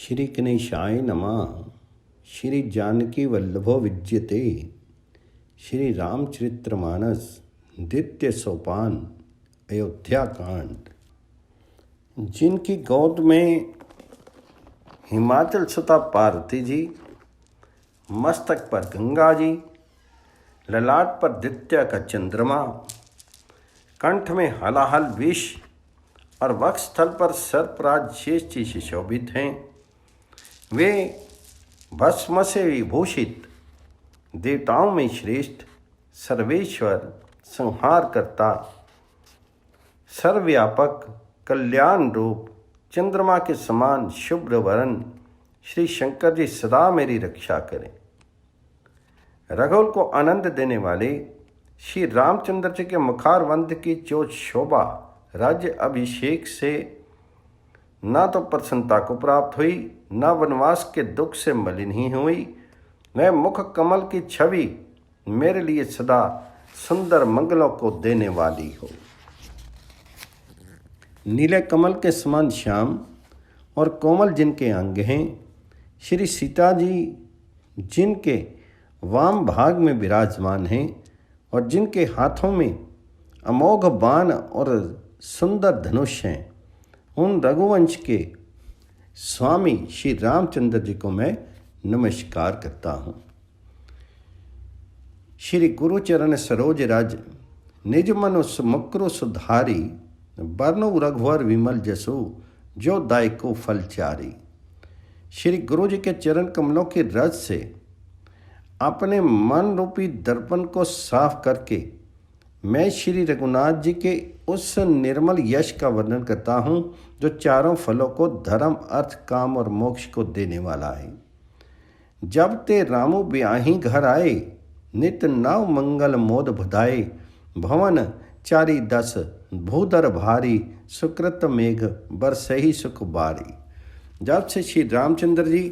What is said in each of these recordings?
श्री गणेशाय नमः। श्री जानकी वल्लभो विद्यते। श्री रामचरितमानस द्वितीय सोपान अयोध्या कांड। जिनकी गोद में हिमाचल सुता पार्वती जी, मस्तक पर गंगा जी, ललाट पर द्वितीय का चंद्रमा, कंठ में हलाहल विष और वक्षस्थल पर सर्पराज शेष जी सुशोभित हैं। वे भस्म से विभूषित, देवताओं में श्रेष्ठ, सर्वेश्वर, संहार करता, सर्वव्यापक, कल्याण रूप, चंद्रमा के समान शुभ्र वरण श्री शंकर जी सदा मेरी रक्षा करें। रघुल को आनंद देने वाले श्री रामचंद्र जी के मुखारवंद की जो शोभा राज्य अभिषेक से न तो प्रसन्नता को प्राप्त हुई, न वनवास के दुख से मलिन ही हुई, वह मुख कमल की छवि मेरे लिए सदा सुंदर मंगलों को देने वाली हो। नीले कमल के समान श्याम और कोमल जिनके अंग हैं, श्री सीता जी जिनके वाम भाग में विराजमान हैं और जिनके हाथों में अमोघ बाण और सुंदर धनुष हैं, उन रघुवंश के स्वामी श्री रामचंद्र जी को मैं नमस्कार करता हूँ। श्री गुरुचरण सरोज रज निज मनु मुक्रु सुधारी, बरनु रघुवर विमल जसु जो दायको फल चारी। श्री गुरु जी के चरण कमलों के रज से अपने मन रूपी दर्पण को साफ करके मैं श्री रघुनाथ जी के उस निर्मल यश का वर्णन करता हूँ जो चारों फलों को धर्म, अर्थ, काम और मोक्ष को देने वाला है। जब ते रामु ब्याही घर आए, नित नव मंगल मोद बधाए, भवन चारी दस भूधर भारी, सुकृत मेघ बरसही सुख बारी। जब से श्री रामचंद्र जी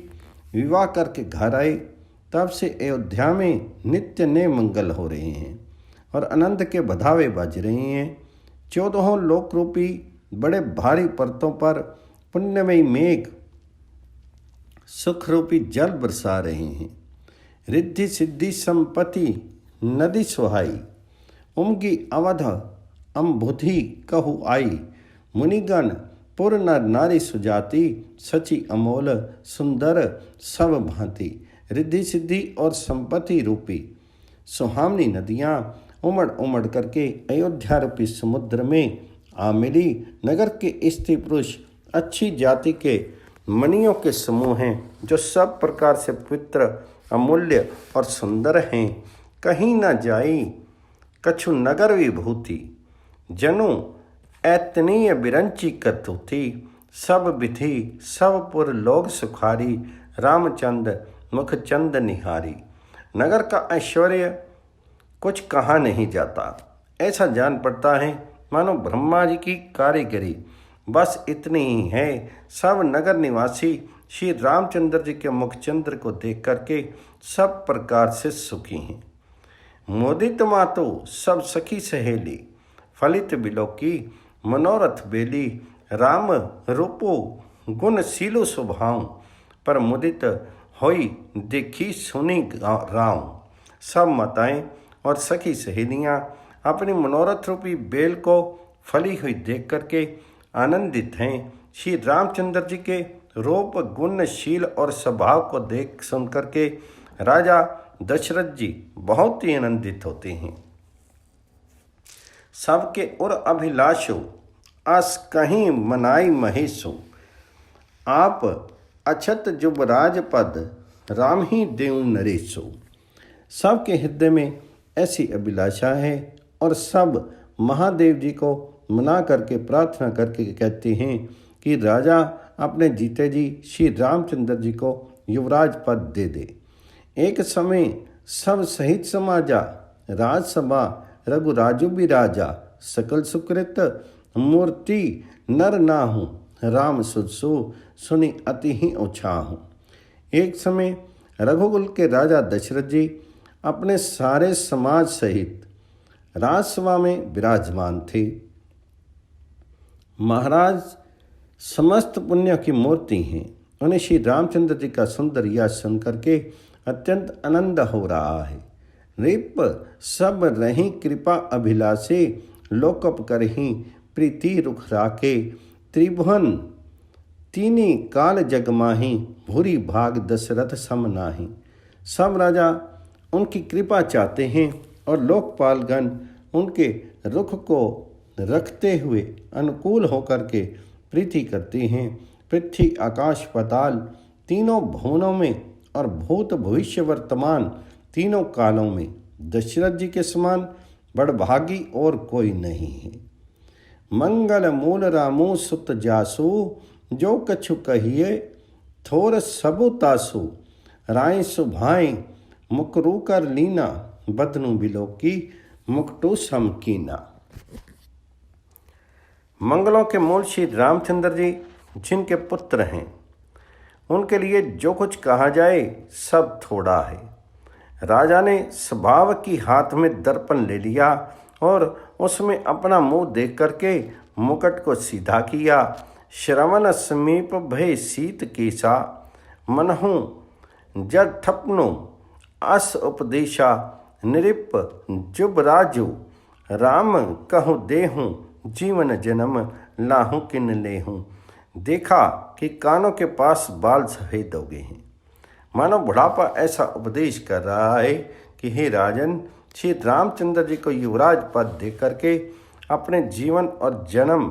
विवाह करके घर आए, तब से अयोध्या में नित्य नए मंगल हो रहे हैं और आनंद के बधावे बज रहे हैं। 14 लोक रूपी बड़े भारी पर्वतों पर पुण्यमयी मेघ सुख रूपी जल बरसा रहे हैं। रिद्धि सिद्धि संपत्ति नदी सुहाई, उमगी अवध अम्बुधि कहु आई। मुनिगण पुर नर नारी सुजाति, सची अमोल सुंदर सब भांति। रिद्धि सिद्धि और संपत्ति रूपी सुहावनी नदियाँ उमड़ उमड़ करके अयोध्या रूपी समुद्र में आ मिली। नगर के स्त्री पुरुष अच्छी जाति के मणियों के समूह हैं, जो सब प्रकार से पवित्र, अमूल्य और सुंदर हैं। कहीं न जाई कछु नगर विभूति, जनु ऐतनीय बिरंची कतुथी। सब विधि सब पुर लोग सुखारी, रामचंद्र मुखचंद निहारी। नगर का ऐश्वर्य कुछ कहा नहीं जाता, ऐसा जान पड़ता है मानो ब्रह्मा जी की कारीगरी बस इतनी ही है। सब नगर निवासी श्री रामचंद्र जी के मुखचंद्र को देख करके सब प्रकार से सुखी हैं। मोदित मातो सब सखी सहेली, फलित बिलोकी मनोरथ बेली। राम रूपो गुण सीलो स्वभाव, पर मुदित होई देखी सुनी राम। सब माताएं और सखी सहेलियां अपनी मनोरथ रूपी बेल को फली हुई देख करके आनंदित हैं। श्री रामचंद्र जी के रूप, गुण, शील और स्वभाव को देख सुन करके राजा दशरथ जी बहुत ही आनंदित होते हैं। सबके उर अभिलाषो अस कहीं मनाई महेशो, आप अछत जुबराज पद राम ही देव नरेशो। सबके हृदय में ऐसी अभिलाषा है और सब महादेव जी को मना करके प्रार्थना करके कहते हैं कि राजा अपने जीते जी श्री रामचंद्र जी को युवराज पद दे दे। एक समय सब सहित समाजा, राजसभा रघुराजु भी राजा। सकल सुकृत मूर्ति नर नाहु, राम सुदसु सुनि अति ही उछाहु। एक समय रघुकुल के राजा दशरथ जी अपने सारे समाज सहित राजसभा में विराजमान थे। महाराज समस्त पुण्य की मूर्ति हैं उन्हें श्री रामचंद्र जी का सुंदर यश सुन करके अत्यंत आनंद हो रहा है। रिप सब रही कृपा अभिलाषे, लोकप करही प्रीति रुख राके, त्रिभुवन तीनी काल जगमाही, भूरी भाग दशरथ सम नाही। सब राजा उनकी कृपा चाहते हैं और लोकपालगण उनके रुख को रखते हुए अनुकूल होकर के प्रीति करते हैं। पृथ्वी आकाश पाताल तीनों भुवनों में और भूत भविष्य वर्तमान तीनों कालों में दशरथ जी के समान बड़भागी और कोई नहीं है। मंगल मूल रामू सुत जासु, जो कछु कहिए थोर सबु तासु। राय सुभाई मुकरू कर लीना, बदनु बिलोकी मुकटू समकीना। मंगलों के मूल श्री रामचंद्र जी जिनके पुत्र हैं, उनके लिए जो कुछ कहा जाए सब थोड़ा है। राजा ने स्वभाव की हाथ में दर्पण ले लिया और उसमें अपना मुंह देख करके मुकुट को सीधा किया। श्रवण समीप भय शीत केसा, मनहु जड ठपनु अस उपदेशा। नृप जुबराजु राम कहूँ देहूँ, जीवन जन्म लाहूँ किन लेहूँ। देखा कि कानों के पास बाल सफेद हो गए हैं। मानो बुढ़ापा ऐसा उपदेश कर रहा है कि हे राजन, श्री रामचंद्र जी को युवराज पद दे करके अपने जीवन और जन्म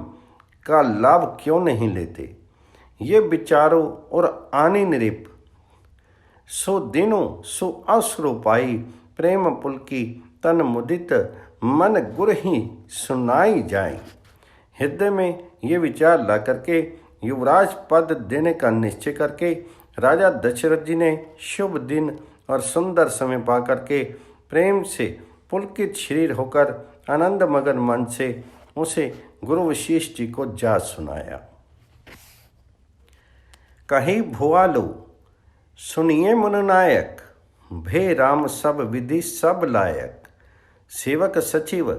का लाभ क्यों नहीं लेते। ये विचारों और आनी नृप सो दिनों सो अश्रु पाई, प्रेम पुलकी तन मुदित मन गुर ही सुनाई जाए। हृदय में ये विचार ला करके युवराज पद देने का निश्चय करके राजा दशरथ जी ने शुभ दिन और सुंदर समय पा करके प्रेम से पुलकित शरीर होकर आनंद मगन मन से उसे गुरु वशिष्ठ जी को जा सुनाया। कही भुआलो सुनिए मुननायक, भे राम सब विधि सब लायक। सेवक सचिव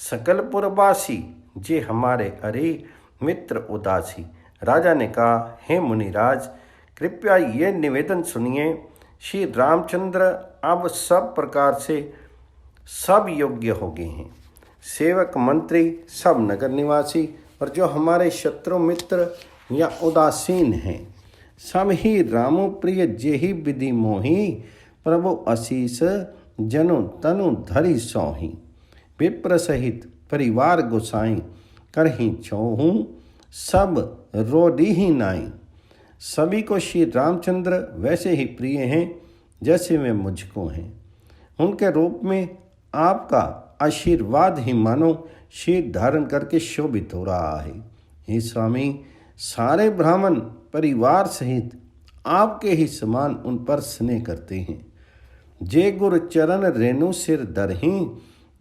सकल पुरवासी, जे हमारे अरे मित्र उदासी। राजा ने कहा, हे मुनिराज, कृपया ये निवेदन सुनिए। श्री रामचंद्र अब सब प्रकार से सब योग्य हो गए हैं। सेवक मंत्री सब नगर निवासी और जो हमारे शत्रु मित्र या उदासीन हैं, सब ही रामो प्रिय जेहि विधि मोही। प्रभु आशीष जनु तनु धरि सोही। विप्र सहित परिवार गोसाई, करही छोहूँ सब रोडी ही नाई। सभी को श्री रामचंद्र वैसे ही प्रिय हैं जैसे वे मुझको हैं। उनके रूप में आपका आशीर्वाद ही मानो शीर धारण करके शोभित हो रहा है। हे स्वामी, सारे ब्राह्मण परिवार सहित आपके ही समान उन पर स्नेह करते हैं। जे गुरु चरण रेणु सिर दरही,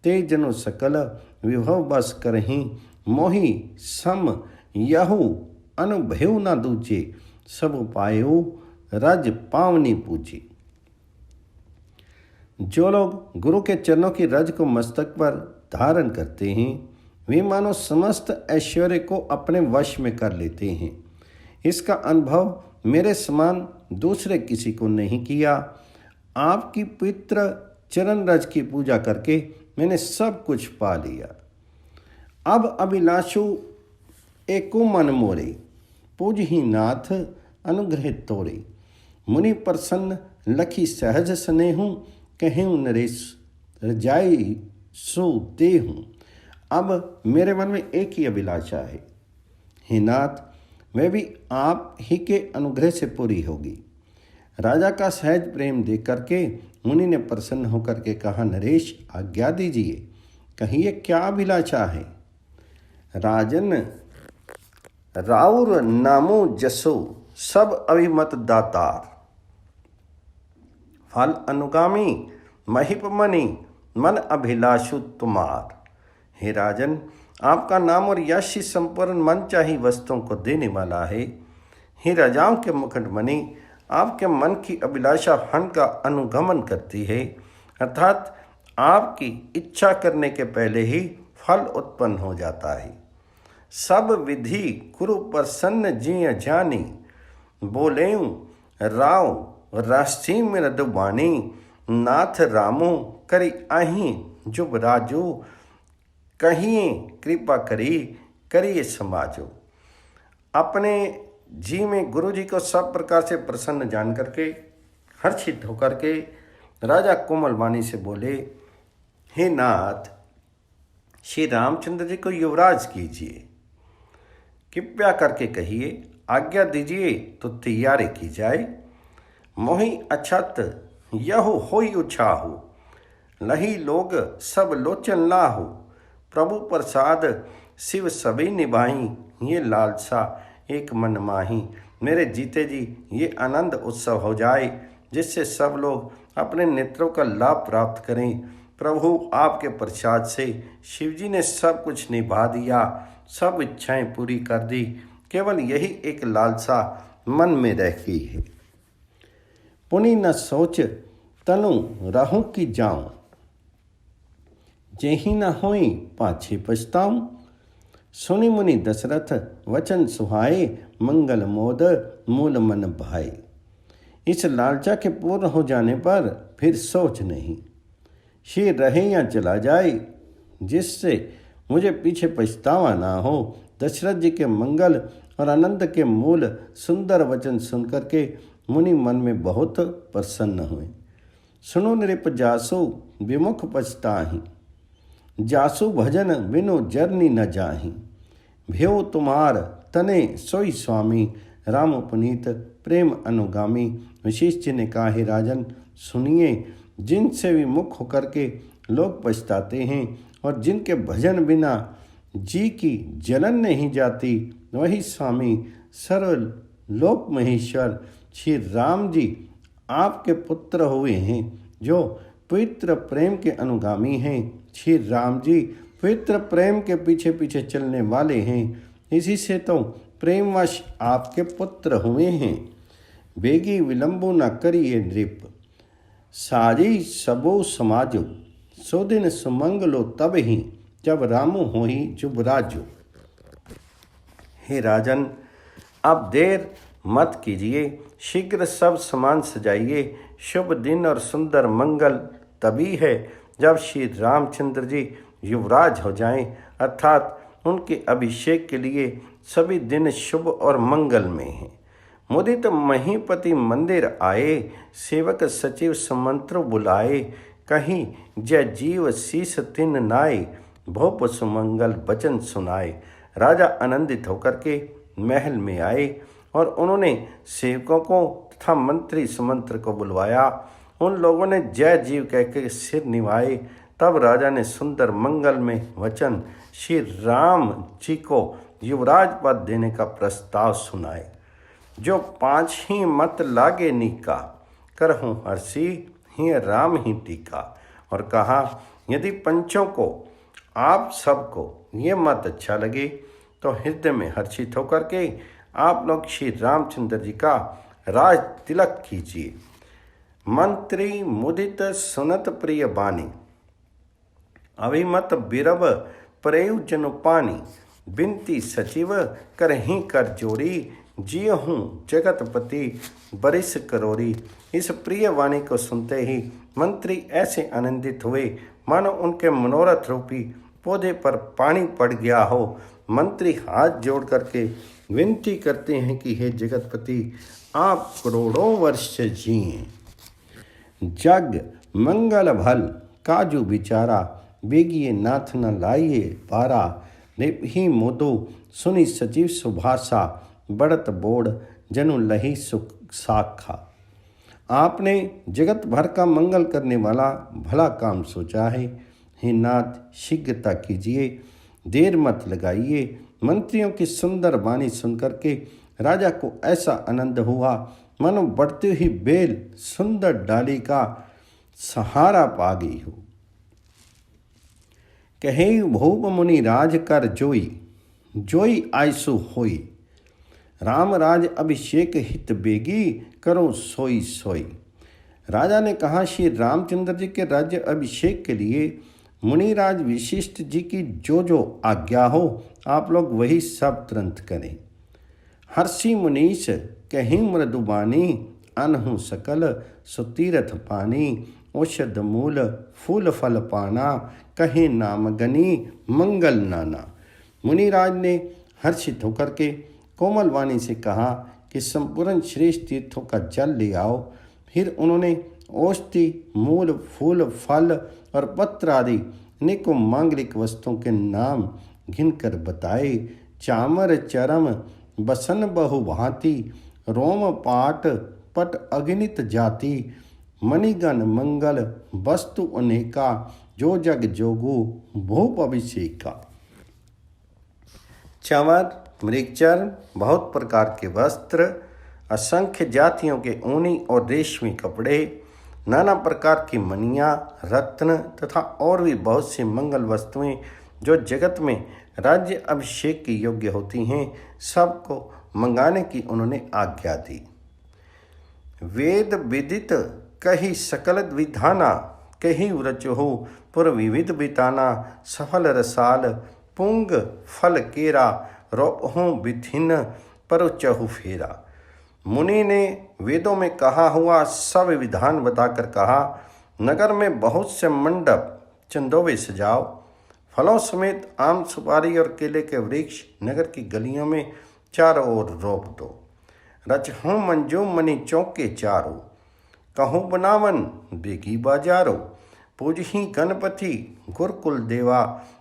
ते जनु सकल विभव बस करही। मोहि सम यहु अनुभव न दूजे, सब पायो रज पावनी पूजी। जो लोग गुरु के चरणों की रज को मस्तक पर धारण करते हैं, वे मानो समस्त ऐश्वर्य को अपने वश में कर लेते हैं। इसका अनुभव मेरे समान दूसरे किसी को नहीं किया। आपकी पवित्र चरण रज की पूजा करके मैंने सब कुछ पा लिया। अब अभिलाषु एको मन मोरे, पूज ही नाथ अनुग्रह तोरे। मुनि प्रसन्न लखी सहज स्नेहूँ, कहूँ नरेश रजाई सो देहूँ। अब मेरे मन में एक ही अभिलाषा है, हे नाथ, वह भी आप ही के अनुग्रह से पूरी होगी। राजा का सहज प्रेम देख करके मुनि ने प्रसन्न होकर के कहा, नरेश आज्ञा दीजिए, कहिए क्या अभिलाषा है। राजन, राउर नामो जसो सब अभिमत दातार। फल अनुगामी महिप मणि, मन अभिलाषु तुम्हार। हे राजन, आपका नाम और यश ही संपूर्ण मन चाही वस्तुओं को देने वाला है। हे राजाओं के मुकुटमणि, आपके मन की अभिलाषा फल का अनुगमन करती है, अर्थात आपकी इच्छा करने के पहले ही फल उत्पन्न हो जाता है। सब विधि गुरु प्रसन्न जिय जानी, बोले राव राष्ट्री मृदुबानी, नाथ रामो करी आही जुब राजो, कहिए कृपा करिए समाजो। अपने जी में गुरु जी को सब प्रकार से प्रसन्न जान करके, हर्षित होकर के राजा कोमल वाणी से बोले, हे नाथ, श्री रामचंद्र जी को युवराज कीजिए, कृपया करके कहिए, आज्ञा दीजिए तो तैयारी की जाए। मोहि अछत यहु होई उछाहु, लही लोग सब लोचन लाहु, प्रभु प्रसाद शिव सभी निभाई, ये लालसा एक मन माही। मेरे जीते जी ये आनंद उत्सव हो जाए, जिससे सब लोग अपने नेत्रों का लाभ प्राप्त करें। प्रभु आपके प्रसाद से शिवजी ने सब कुछ निभा दिया, सब इच्छाएं पूरी कर दी, केवल यही एक लालसा मन में रह गई है। पुनि न सोच तनु रहूं कि जाऊं, जेहि न होई पाछे पछताऊं। सुनि मुनि दशरथ वचन सुहाए, मंगल मोद मूल मन भाए। इस लालचा के पूर्ण हो जाने पर फिर सोच नहीं, श्री रहे या चला जाए, जिससे मुझे पीछे पछतावा ना हो। दशरथ जी के मंगल और आनंद के मूल सुंदर वचन सुनकर के मुनि मन में बहुत प्रसन्न हुए। सुनो नृप जासु विमुख पछताहि, जासु भजन बिनु जरनी न जाहि। भेव तुम्हार तने सोई स्वामी, राम पुनीत प्रेम अनुगामी। वशिष्ठ जी ने कहा, हे राजन सुनिए, जिनसे विमुख होकर के लोग पछताते हैं और जिनके भजन बिना जी की जलन नहीं जाती, वही स्वामी सर्व लोक महेश्वर श्री राम जी आपके पुत्र हुए हैं, जो पवित्र प्रेम के अनुगामी हैं। श्री राम जी पवित्र प्रेम के पीछे पीछे चलने वाले हैं, इसी से तो प्रेमवश आपके पुत्र हुए हैं। बेगी विलंबो न करिए नृप, साजी सबो समाजो। सो दिन सुमंगलो तब ही, जब रामो होई जुबराजो। हे राजन, अब देर मत कीजिए, शीघ्र सब सामान सजाइए। शुभ दिन और सुंदर मंगल तभी है जब श्री रामचंद्र जी युवराज हो जाएं, अर्थात उनके अभिषेक के लिए सभी दिन शुभ और मंगल में हैं। मुदित महीपति मंदिर आए, सेवक सचिव समंत्र बुलाए। कहीं जय जीव शीस तिन नाए, भोप सुमंगल वचन सुनाए। राजा आनंदित होकर के महल में आए और उन्होंने सेवकों को तथा मंत्री सुमंत्र को बुलवाया। उन लोगों ने जय जीव कहकर सिर निभाए। तब राजा ने सुंदर मंगल में वचन श्री राम जी को युवराज पद देने का प्रस्ताव सुनाए। जो 5 ही मत लागे नीका, करहूँ हर्षी ही राम ही टीका। और कहा, यदि पंचों को आप सबको ये मत अच्छा लगे तो हृदय में हर्षित होकर के आप लोग श्री रामचंद्र जी का राज तिलक कीजिए। मंत्री मुदित सुनत प्रिय बानी, अभिमत बिरब प्रयु जनु पानी। बिनती सचिव करहीं कर जोरी, जियहूँ जगतपति बरिस करोरी। इस प्रिय वाणी को सुनते ही मंत्री ऐसे आनंदित हुए मानो उनके मनोरथ रूपी पौधे पर पानी पड़ गया हो। मंत्री हाथ जोड़ करके विनती करते हैं कि हे जगतपति, आप करोड़ों वर्ष जिए। जग मंगल भल काजू बिचारा, बेगिए नाथ न लाइए पारा। ही मोदो सुनी सजीव सुभाषा, बढ़त बोड़ जनु लही सुख साखा। आपने जगत भर का मंगल करने वाला भला काम सोचा है। हे नाथ, शीघ्रता कीजिए, देर मत लगाइए। मंत्रियों की सुंदर वाणी सुनकर के राजा को ऐसा आनंद हुआ मानो बढ़ती हुई बेल सुंदर डाली का सहारा पा गई हो। कहे भूप मुनि राज कर जोई, जोई आयसु होई। राम राज अभिषेक हित बेगी, करो सोई सोई। राजा ने कहा, श्री रामचंद्र जी के राज्य अभिषेक के लिए मुनिराज विशिष्ट जी की जो जो आज्ञा हो, आप लोग वही सब तुरंत करें। हर्षि मुनीश कहीं मृदुबानी, अनहु सकल सुतीरथ पानी, औषध मूल फूल फल पाना, कहे नाम गनी मंगल नाना। मुनिराज ने हर्षित होकर के कोमल वाणी से कहा कि संपूर्ण श्रेष्ठ तीर्थों का जल ले आओ। फिर उन्होंने औषधि मूल फूल फल और पत्र आदि अनेकों मांगलिक वस्तुओं के नाम गिनकर बताए। चामर चरम बसन बहु भांति, रोम पाट पट अगणित जाति, मणिगण मंगल वस्तु अनेका, जो जग जोगु भूप अभिषेका। चंवर मृगचर्म, बहुत प्रकार के वस्त्र, असंख्य जातियों के ऊनी और रेशमी कपड़े, नाना प्रकार की मणियाँ, रत्न तथा और भी बहुत सी मंगल वस्तुएं जो जगत में राज्य अभिषेक की योग्य होती हैं, सबको मंगाने की उन्होंने आज्ञा दी। वेद विदित कही सकल विधाना, कही व्रचहु पुर विविध बिताना, सफल रसाल पुंग फल केरा, रोपहु विधिन परुचहु फेरा। मुनि ने वेदों में कहा हुआ सब विधान बताकर कहा, नगर में बहुत से मंडप चंदोवे सजाओ, फलों समेत आम सुपारी और केले के वृक्ष नगर की गलियों में चारों ओर रोप दो। रचहूँ मंजू मणि चौके चारो, कहूँ बनावन बेगी बाजारो, पूजही गणपति गुरुकुल देवा,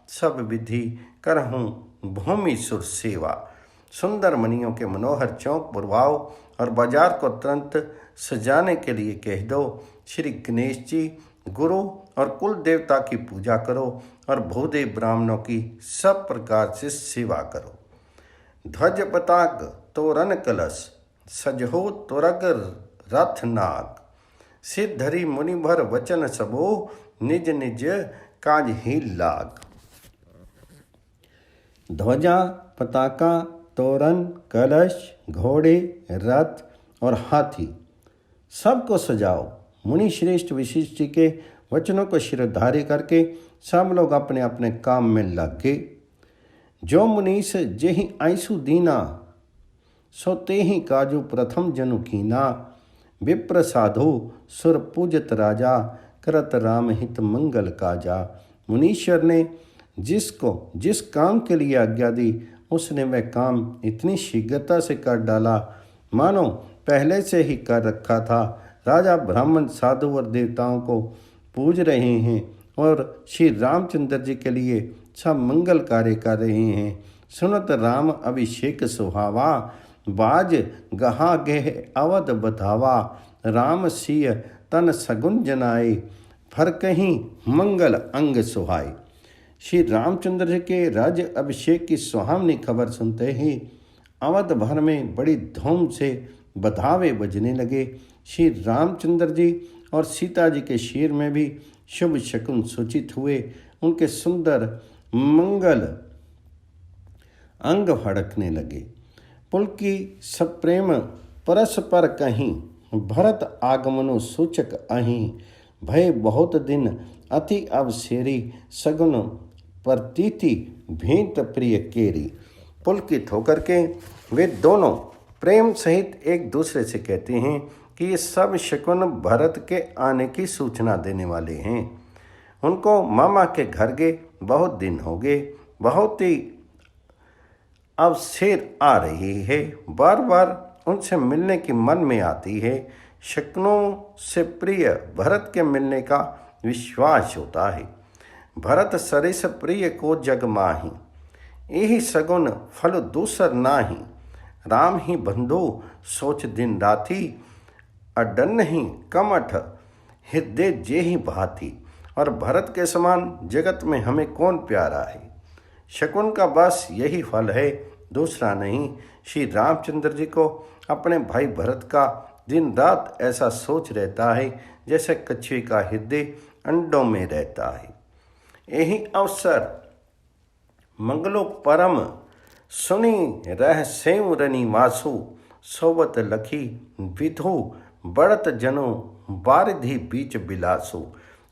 सब विधि करहूँ भूमि सुर सेवा। सुंदर मणियों के मनोहर चौक बुलवाओ और बाजार को तुरंत सजाने के लिए कह दो। श्री गणेश जी गुरु और कुल देवता की पूजा करो और भूदेव ब्राह्मणों की सब प्रकार से सेवा करो। ध्वज पताक तोरण कलश, सजहो तुरग रथ नाग, सिद्धरि मुनिभर वचन सबो, निज निज काज ही लाग। ध्वजा पताका तोरण कलश घोड़े रथ और हाथी सबको सजाओ। मुनि श्रेष्ठ वशिष्ठ जी के वचनों को शिरोधार्य करके सब लोग अपने अपने काम में लग गए। जो मुनीस जेहि आंसू दीना, सो तेहि काजू प्रथम जनु कीना, विप्र साधु सुर पूजत राजा, करत राम हित मंगल काजा। मुनीश्वर ने जिसको जिस काम के लिए आज्ञा दी, उसने वह काम इतनी शीघ्रता से कर डाला मानो पहले से ही कर रखा था। राजा ब्राह्मण साधु और देवताओं को पूज रहे हैं और श्री रामचंद्र जी के लिए सब मंगल कार्य कर रहे हैं। सुनत राम अभिषेक सुहावा, बाज गहा गेह अवध बधावा, राम सिय तन सगुन जनाए, फर कहीं मंगल अंग सुहाए। श्री रामचंद्र जी के राज्य अभिषेक की सुहावनी खबर सुनते ही अवध भर में बड़ी धूम से बधावे बजने लगे। श्री रामचंद्र जी और सीता जी के शीर में भी शुभ शकुन सूचित हुए। उनके सुंदर मंगल अंग फड़कने लगे। पुलकी सप्रेम परस्पर कहीं, भरत आगमनो सूचक अहीं, भय बहुत दिन अति अवसेरी, सगुन प्रतीति भेंट प्रिय केरी। पुलकित होकर के वे दोनों प्रेम सहित एक दूसरे से कहते हैं कि ये सब शकुन भरत के आने की सूचना देने वाले हैं। उनको मामा के घर गए बहुत दिन हो गए, बहुत ही अवसेर आ रही है, बार बार उनसे मिलने की मन में आती है। शकुनों से प्रिय भरत के मिलने का विश्वास होता है। भरत सरिस प्रिय को जग माही, यही सगुन फल दूसर नाही, राम ही बंधु सोच दिन राती, अडन ही कमठ हृदय जे ही भाती। और भरत के समान जगत में हमें कौन प्यारा है। शकुन का बस यही फल है, दूसरा नहीं। श्री रामचंद्र जी को अपने भाई भरत का दिन रात ऐसा सोच रहता है जैसे कछुए का हृदय अंडों में रहता है। यही अवसर मंगलो परम सुनी रह सेव रनी वासु, सोबत लखी विधु बढ़त जनो बारिधि बीच बिलासु।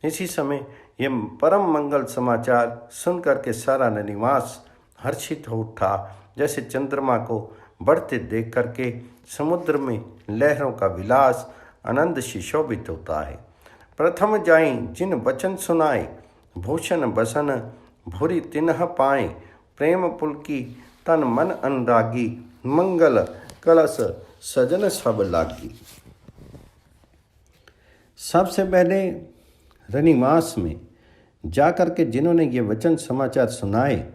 इसी समय ये परम मंगल समाचार सुनकर के सारा निवास हर्षित हो उठा, जैसे चंद्रमा को बढ़ते देख करके समुद्र में लहरों का विलास आनंद से शोभित होता है। प्रथम जाई जिन वचन सुनाए, भूषण बसन भूरी तिन्ह पाए, प्रेम पुलकी तन मन अनुरागी, मंगल कलश सजन सब लागी। सबसे पहले रनिवास में जाकर के जिन्होंने ये वचन समाचार सुनाए,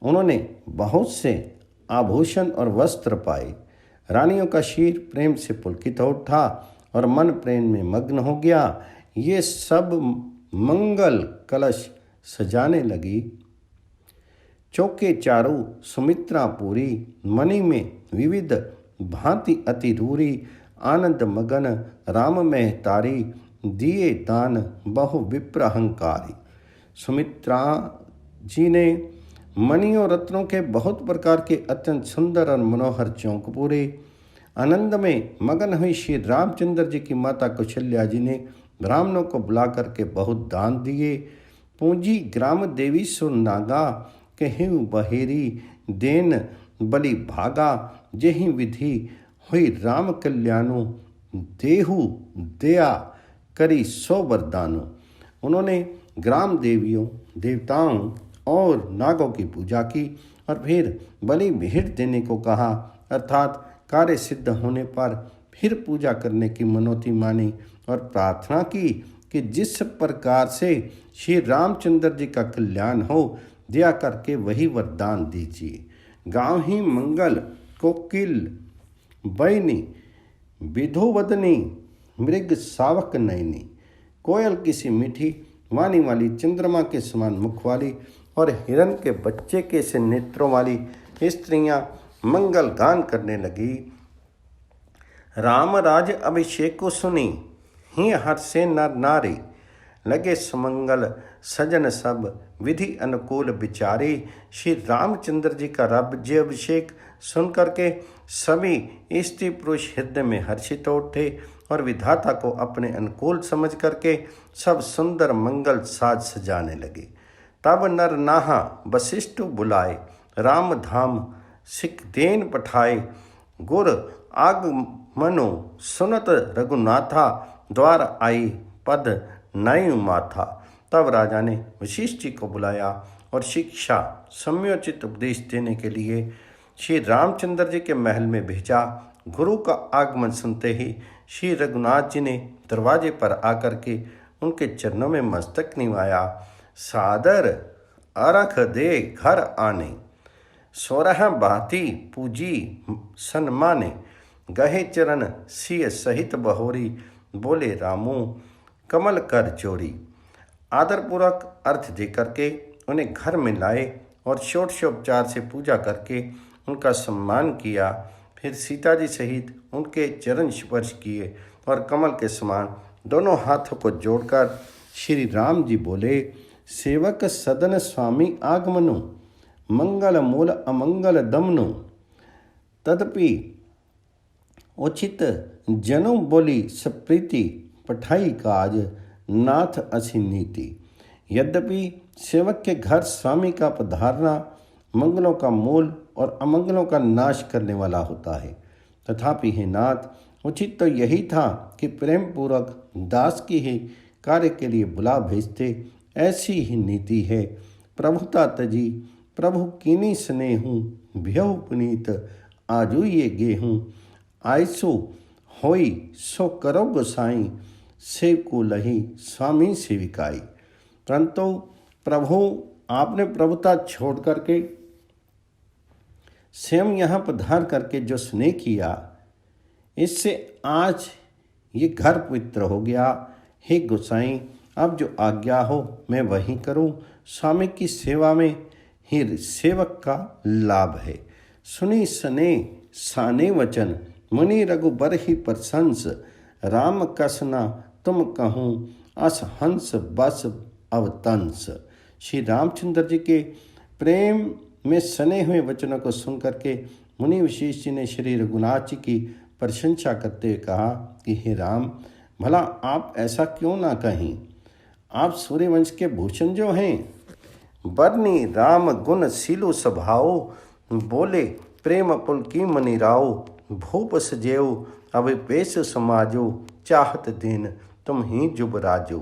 उन्होंने बहुत से आभूषण और वस्त्र पाए। रानियों का शीर प्रेम से पुलकित हो उठा और मन प्रेम में मग्न हो गया। ये सब मंगल कलश सजाने लगी। चौके चारों सुमित्रा पूरी, मणि में विविध भांति अति रूरी, आनंद मगन राम में तारी, दिए दान बहु विप्र अहंकारी। सुमित्रा जी ने मणियों रत्नों के बहुत प्रकार के अत्यंत सुंदर और मनोहर चौक पूरे। आनंद में मगन हुई श्री रामचंद्र जी की माता कौशल्या जी ने ब्राह्मणों को बुला करके बहुत दान दिए। पूंजी ग्राम देवी सुर नागा, कहीं बहेरी देन बलि भागा, जही विधि हुई राम कल्याणु, देहु दया करी सो वरदानु। उन्होंने ग्राम देवियों देवताओं और नागों की पूजा की और फिर बलि भेंट देने को कहा, अर्थात कार्य सिद्ध होने पर फिर पूजा करने की मनौती मानी और प्रार्थना की कि जिस प्रकार से श्री रामचंद्र जी का कल्याण हो, दया करके वही वरदान दीजिए। गाँव ही मंगल कोकिल बैनी, विधुवदनी मृग सावक नयनी। कोयल किसी मीठी वाणी वाली, चंद्रमा के समान मुख वाली और हिरण के बच्चे के से नेत्रों वाली स्त्रियां मंगल गान करने लगी। राम राज अभिषेक को सुनी, ही हर्षे नर नारी, लगे सुमंगल सजन सब, विधि अनुकूल विचारी। श्री रामचंद्र जी का राज्य अभिषेक सुन करके सभी स्त्री पुरुष हृदय में हर्षित उठे और विधाता को अपने अनुकूल समझ करके सब सुंदर मंगल साज सजाने लगे। तब नर नाहा वशिष्ठ बुलाए, राम धाम सिख देन पठाए, गुर आगमनो सुनत रघुनाथा, द्वार आई पद नयु माथा। तब राजा ने वशिष्ठ जी को बुलाया और शिक्षा सम्योचित उपदेश देने के लिए श्री रामचंद्र जी के महल में भेजा। गुरु का आगमन सुनते ही श्री रघुनाथ जी ने दरवाजे पर आकर के उनके चरणों में मस्तक निवाया। सादर अरख दे घर आने, सोरह भांति पूजी सन्माने, गहे चरण सिय सहित बहोरी, बोले रामू कमल कर चोरी। आदरपूर्वक अर्थ दे करके उन्हें घर में लाए और षोडशोपचार से पूजा करके उनका सम्मान किया। फिर सीता जी सहित उनके चरण स्पर्श किए और कमल के समान दोनों हाथों को जोड़कर श्री राम जी बोले, सेवक सदन स्वामी आगमनु, मंगल मूल अमंगल दमनु। तदपि उचित जनु बोली सप्रीति, पठाई काज नाथ असी नीति। यद्यपि सेवक के घर स्वामी का पधारना मंगलों का मूल और अमंगलों का नाश करने वाला होता है, तथापि हे नाथ, उचित तो यही था कि प्रेम पूर्वक दास की ही कार्य के लिए बुला भेजते। ऐसी ही नीति है। प्रभुता तजी प्रभु कीनी स्नेहूँ, भ्यहु पुनीत आजू ये गेहूँ। आयसो होई सो करो गोसाई, सेव को लही स्वामी सेविकाई। परंतु प्रभु आपने प्रभुता छोड़ करके स्वयं यहाँ पधार करके जो स्नेह किया, इससे आज ये घर पवित्र हो गया। हे गोसाई, अब जो आज्ञा हो मैं वही करूं। स्वामी की सेवा में ही सेवक का लाभ है। सुनी सने साने वचन, मुनि रघुबर ही प्रशंस। राम कसना तुम कहूँ, अस हंस बस अवतंस। श्री रामचंद्र जी के प्रेम में सने हुए वचनों को सुन करके मुनि विशेष जी ने श्री रघुनाथ जी की प्रशंसा करते हुए कहा कि हे राम, भला आप ऐसा क्यों ना कहें। आप सूर्यवंश के भूषण जो हैं, बरनी राम गुण सीलु स्वभाव, बोले प्रेम पुल की मनि राव। भूप सजेऊ, अब पेश समाजो, चाहत दीन तुम ही जुबराजो।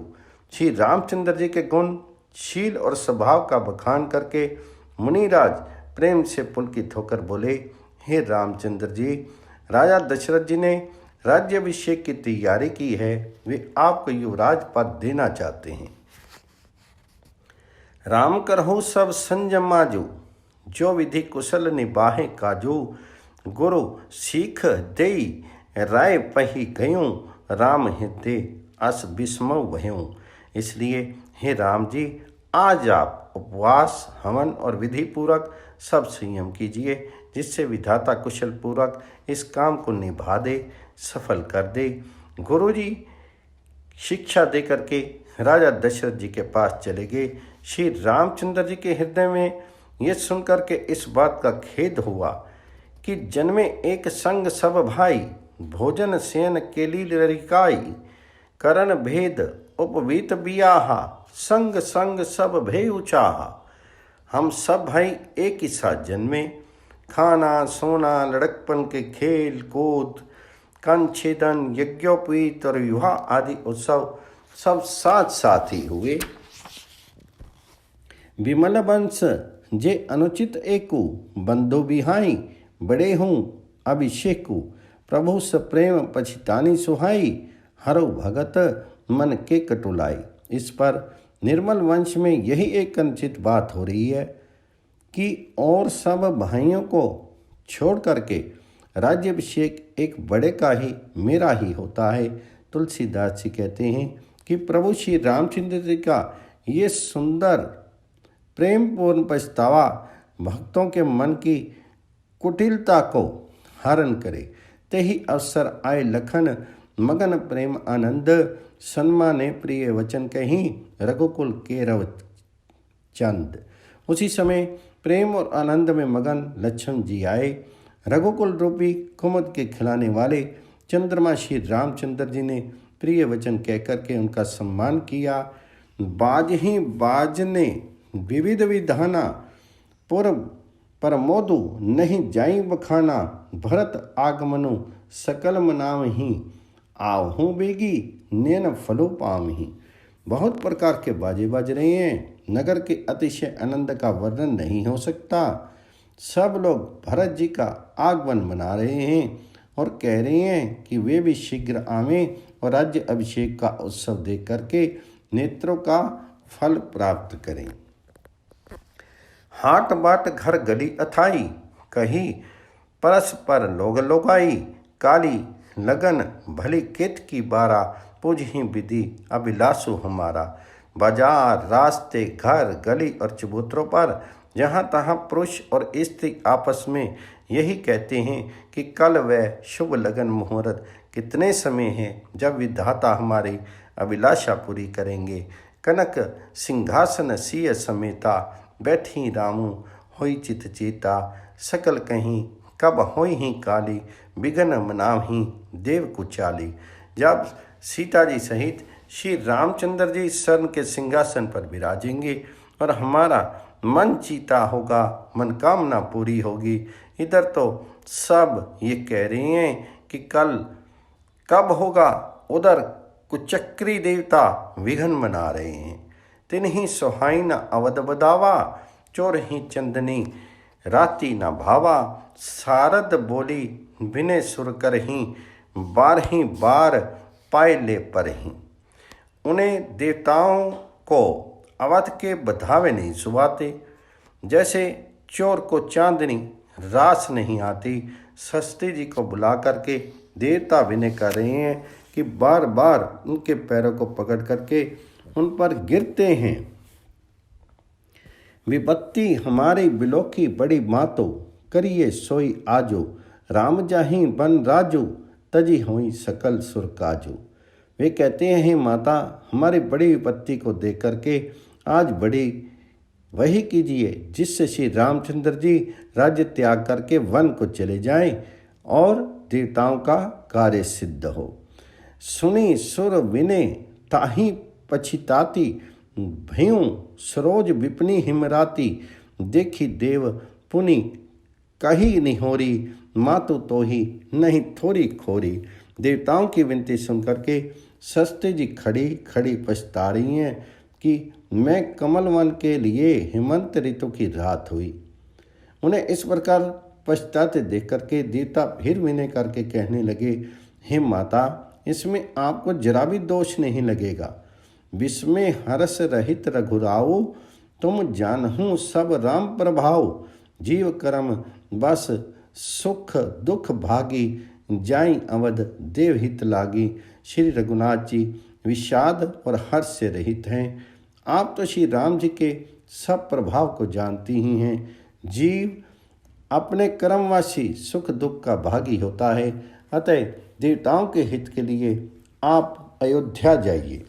श्री रामचंद्र जी के गुण, शील और स्वभाव का बखान करके मुनिराज प्रेम से पुलकित होकर बोले, हे रामचंद्र जी, राजा दशरथ जी ने राज्याभिषेक की तैयारी की है, वे आपको युवराज पद देना चाहते हैं। राम करहु सब संयम माजो, जो विधि कुशल निबाहे काजो। गुरु सीख देई राय पही गयूं, राम हृदय अस विस्मौ भयूं। इसलिए हे राम जी, आज आप उपवास, हवन और विधि पूर्वक सब संयम कीजिए, जिससे विधाता कुशल पूर्वक इस काम को निभा दे, सफल कर दे। गुरु जी शिक्षा दे करके राजा दशरथ जी के पास चले गए। श्री रामचंद्र जी के हृदय में यह सुनकर के इस बात का खेद हुआ कि जन्मे एक संग सब भाई, भोजन सेन केली लरिकाई। करन भेद उपवीत बियाहा, संग संग सब भय उचाहा। हम सब भाई एक ही साथ जन्मे, खाना सोना लड़कपन के खेल कूद, कन छेदन यज्ञोपवीत और विवाह आदि उत्सव सब साथ साथ ही हुए। विमल वंश जे अनुचित एकु, बंधु बिहाई बड़े हूँ अभिषेकु। प्रभु सप्रेम पछितानी सुहाई, हरौ भगत मन के कटुलाई। इस पर निर्मल वंश में यही एक अनुचित बात हो रही है कि और सब भाइयों को छोड़ करके राज्याभिषेक एक बड़े का ही, मेरा ही होता है। तुलसीदास जी कहते हैं कि प्रभु श्री रामचंद्र जी का ये सुंदर प्रेमपूर्ण पछतावा भक्तों के मन की कुटिलता को हरण करे। ते ही अवसर आए लखन, मगन प्रेम आनंद। सन्माने प्रिय वचन कहीं, रघुकुल केरव चंद। उसी समय प्रेम और आनंद में मगन लक्ष्मण जी आए। रघुकुल रूपी कुमुद के खिलाने वाले चंद्रमा श्री रामचंद्र जी ने प्रिय वचन कहकर के उनका सम्मान किया। बाज ही बाज ने विविध विधाना, पूर्व परमोदु नहीं जाई बखाना। भरत आगमनु सकल मनाव ही, आहूँ बेगी नैन फलो पाम ही। बहुत प्रकार के बाजे बज रहे हैं, नगर के अतिशय आनंद का वर्णन नहीं हो सकता। सब लोग भरत जी का आगमन मना रहे हैं और कह रहे हैं कि वे भी शीघ्र आवें और राज्य अभिषेक का उत्सव देख करके नेत्रों का फल प्राप्त करें। हाट बाट घर गली अथाई, कही परस्पर लोग लोगाई। काली लगन भली कित की बारा, पुजहि विधि अभिलाषु हमारा। बाजार रास्ते घर गली और चबूतरों पर जहाँ तहाँ पुरुष और स्त्री आपस में यही कहते हैं कि कल वह शुभ लगन मुहूर्त कितने समय है जब विधाता हमारी अभिलाषा पूरी करेंगे। कनक सिंहासन सिय समेता, बैठी रामू होई चित चेता। सकल कहीं कब होई ही काली, बिघन मनावही देव कुचाली। जब सीता जी सहित श्री रामचंद्र जी स्वर्ण के सिंहासन पर विराजेंगे और हमारा मन चीता होगा, मनकामना पूरी होगी। इधर तो सब ये कह रहे हैं कि कल कब होगा, उधर कुचक्री देवता विघन मना रहे हैं। तिन्हीं सुहाई न अवध बदावा, चोर ही चंदनी राती न भावा। सारद बोली विनय सुर कर ही, बारही बार पाए ले पर ही। उन्हें देवताओं को अवध के बधावे नहीं सुभाते, जैसे चोर को चांदनी रास नहीं आती। सस्ती जी को बुला करके देवता विनय कर रहे हैं कि बार बार उनके पैरों को पकड़ करके उन पर गिरते हैं। विपत्ति हमारी बिलोकी बड़ी मातो, करिए सोई आजो। राम जाहि बन राजू, तजी हुई सकल सुर काजू। वे कहते हैं, माता हमारी बड़ी विपत्ति को देख करके आज बड़ी वही कीजिए जिससे श्री रामचंद्र जी राज्य त्याग करके वन को चले जाएं और देवताओं का कार्य सिद्ध हो। सुनी सुर विने ताही पछिताती, भयूं सरोज विपनी हिमराती। देखी देव पुनि कही निहोरी, मातु तो ही नहीं थोड़ी खोरी। देवताओं की विनती सुनकर के सरस्वती जी खड़ी खड़ी पछता रही हैं कि मैं कमल वन के लिए हेमंत ऋतु की रात हुई। उन्हें इस प्रकार पछताते देख करके देवता फिर विनय करके कहने लगे, हे माता, इसमें आपको जरा भी दोष नहीं लगेगा। विस्मय हर्ष रहित रघुराओ, तुम जानहु सब राम प्रभाव। जीव कर्म बस सुख दुख भागी, जाई अवध देव हित लागी। श्री रघुनाथ जी विषाद और हर्ष से रहित हैं। आप तो श्री राम जी के सब प्रभाव को जानती ही हैं। जीव अपने कर्मवासी सुख दुख का भागी होता है, अतः देवताओं के हित के लिए आप अयोध्या जाइए।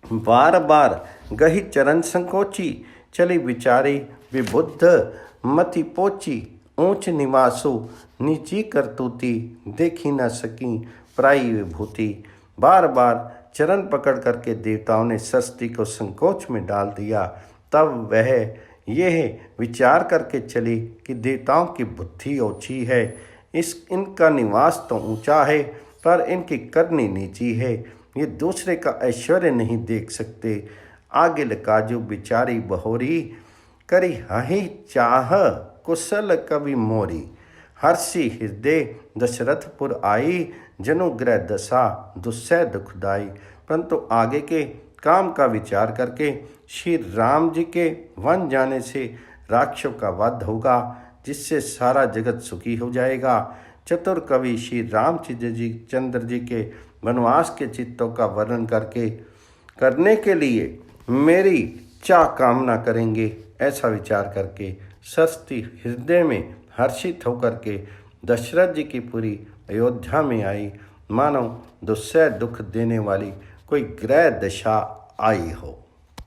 बार बार गही चरण संकोची, चली विचारी विबुद्ध मति पोची। ऊंच निवासो नीची करतूती, देखी न सकी प्राई विभूति। बार बार चरण पकड़ करके देवताओं ने सरस्वती को संकोच में डाल दिया। तब वह यह विचार करके चली कि देवताओं की बुद्धि ओछी है, इनका निवास तो ऊंचा है पर इनकी करनी नीची है। ये दूसरे का ऐश्वर्य नहीं देख सकते। आगे लकाजू बिचारी बहोरी, करी हहि चाह कुशल कवि मोरी। हर्षि हृदय दशरथपुर आई, जनुग्रह दशा दुस्सह दुखदाई। परंतु आगे के काम का विचार करके श्री राम जी के वन जाने से राक्षसों का वध होगा, जिससे सारा जगत सुखी हो जाएगा। चतुर कवि श्री रामचंद्र जी के वनवास के चित्तों का वर्णन करने के लिए मेरी चाह कामना करेंगे। ऐसा विचार करके सरस्वती हृदय में हर्षित होकर के दशरथ जी की पूरी अयोध्या में आई, मानो दुस्सह दुख देने वाली कोई ग्रह दशा आई हो।